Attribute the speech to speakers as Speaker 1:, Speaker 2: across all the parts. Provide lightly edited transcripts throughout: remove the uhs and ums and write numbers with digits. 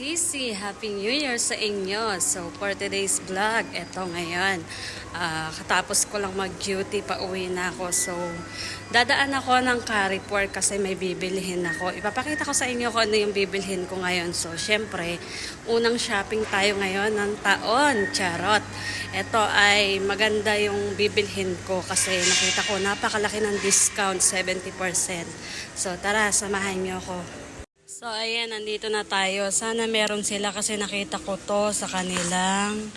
Speaker 1: Sisi, Happy New Year sa inyo. So, for today's vlog, eto ngayon. Katapos ko lang mag-duty, pauwi na ako. So, dadaan ako ng Carrefour kasi may bibilhin ako. Ipapakita ko sa inyo kung ano yung bibilhin ko ngayon. So, syempre, unang shopping tayo ngayon ng taon. Charot. Ito ay maganda yung bibilhin ko kasi nakita ko napakalaki ng discount, 70%. So, tara, samahan niyo ako. So, ayan, nandito na tayo. Sana meron sila kasi nakita ko to sa kanilang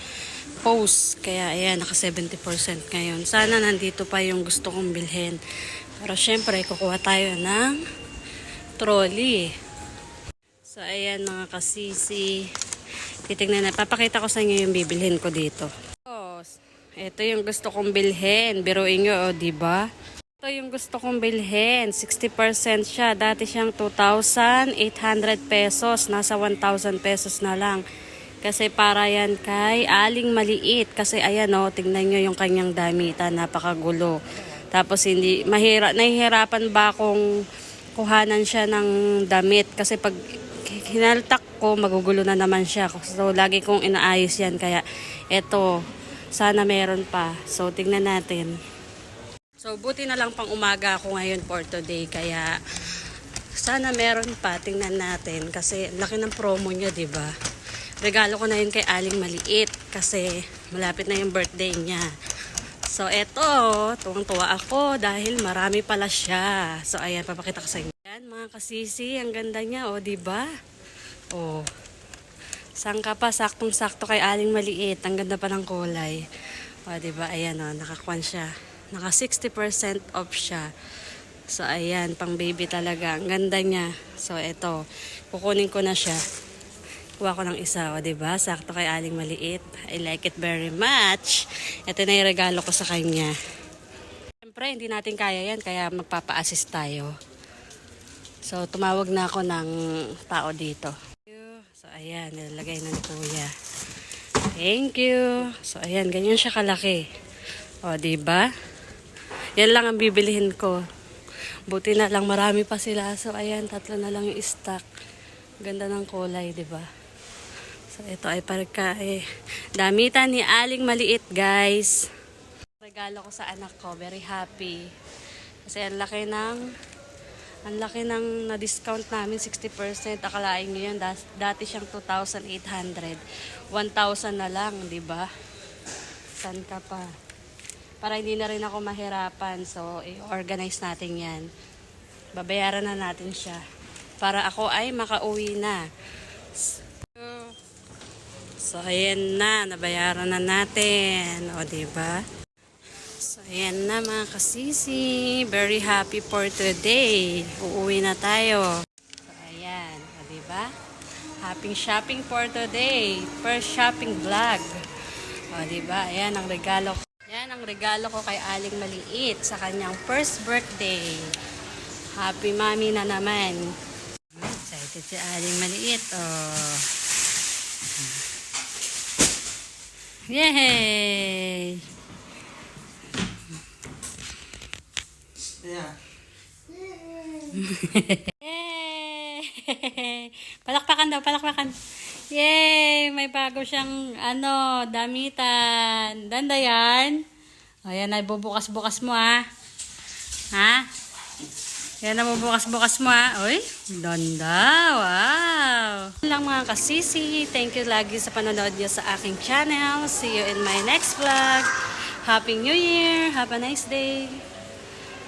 Speaker 1: post. Kaya, ayan, naka 70% ngayon. Sana nandito pa yung gusto kong bilhin. Pero, syempre, kukuha tayo ng trolley. So, ayan, mga kasisi. Titignan na. Papakita ko sa inyo yung bibilhin ko dito. So, ito yung gusto kong bilhin. Biruin nyo, diba? Ito yung gusto kong bilhin. 60% siya. Dati siyang 2,800 pesos. Nasa 1,000 pesos na lang. Kasi para yan kay aling maliit. Kasi ayan o, tingnan nyo yung kanyang damitan. Napakagulo. Tapos nahihirapan ba akong kuhanan siya ng damit. Kasi pag hinaltak ko, magugulo na naman siya. So, lagi kong inaayos yan. Kaya, eto, sana meron pa. So, tingnan natin. So, buti na lang pang umaga ako ngayon for today. Kaya, sana meron pa. Tingnan natin. Kasi, laki ng promo niya, diba? Regalo ko na yun kay Aling Maliit. Kasi, malapit na yung birthday niya. So, eto. Tuwang-tuwa ako dahil marami pala siya. So, ayan. Papakita ko sa inyo. Ayan, mga kasisi. Ang ganda niya, o, diba? O. Sangka pa. Saktong-sakto kay Aling Maliit. Ang ganda pa ng kulay. O, diba? Ayan, o. Nakakuan siya. Naka 60% off siya. So, ayan, pang baby talaga. Ang ganda niya. So, eto. Kukunin ko na siya. Kuha ko ng isa, o, diba? Sakto kay Aling Maliit. I like it very much. Ito na yung regalo ko sa kanya. Siyempre, hindi natin kaya yan, kaya magpapa-assist tayo. So, tumawag na ako ng tao dito. So, ayan, nilalagay ng kuya. Thank you. So, ayan, ganyan siya kalaki. O, diba? Yan lang ang bibilihin ko. Buti na lang marami pa sila. So, ayan, 3 na lang yung stock. Ganda ng kulay, diba? So, ito ay parka damitan ni Aling Maliit, guys. Regalo ko sa anak ko. Very happy. Kasi ang laki ng na-discount namin, 60%. Akalain nyo yan, dati siyang 2,800. 1,000 na lang, diba? San ka pa? Para hindi na rin ako mahirapan. So, i-organize natin yan. Babayaran na natin siya. Para ako ay makauwi na. So, ayan na. Nabayaran na natin. O, diba? So, ayan na mga kasisi. Very happy for today. Uuwi na tayo. So, ayan. O, diba? Happy shopping for today. First shopping vlog. O, diba? Ayan ang regalo ko. Yan ang regalo ko kay Aling Maliit sa kanyang first birthday. Happy mommy na naman. Excited si Aling Maliit. Oh. Yay!
Speaker 2: Yeah.
Speaker 1: Yay! Palakpakan daw, palakpakan. Yay! May bago siyang, damitan. Ganda yan. Ayan, ay bubukas-bukas mo, ha? Ha? Yan na bubukas-bukas mo, ha? Uy, ganda. Wow! Lang mga kasisi. Thank you lagi sa panonood niyo sa aking channel. See you in my next vlog. Happy New Year! Have a nice day.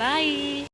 Speaker 1: Bye!